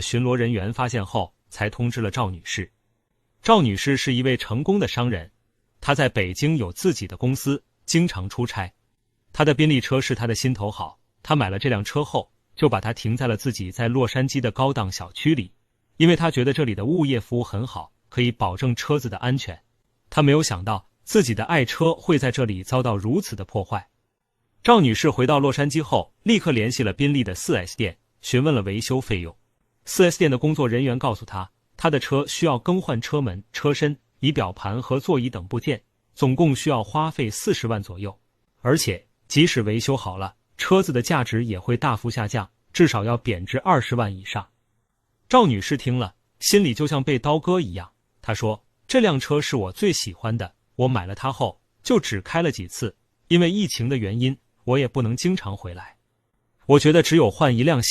巡逻人员发现后，才通知了赵女士。赵女士是一位成功的商人，她在北京有自己的公司，经常出差。她的宾利车是她的心头好，她买了这辆车后，就把它停在了自己在洛杉矶的高档小区里，因为她觉得这里的物业服务很好，可以保证车子的安全。她没有想到自己的爱车会在这里遭到如此的破坏。赵女士回到洛杉矶后，立刻联系了宾利的 4S 店，询问了维修费用。4S 店的工作人员告诉她，她的车需要更换车门、车身、仪表盘和座椅等部件，总共需要花费40万左右。而且即使维修好了，车子的价值也会大幅下降，至少要贬值20万以上。赵女士听了，心里就像被刀割一样。她说，这辆车是我最喜欢的，我买了它后就只开了几次，因为疫情的原因，我也不能经常回来。我觉得只有换一辆新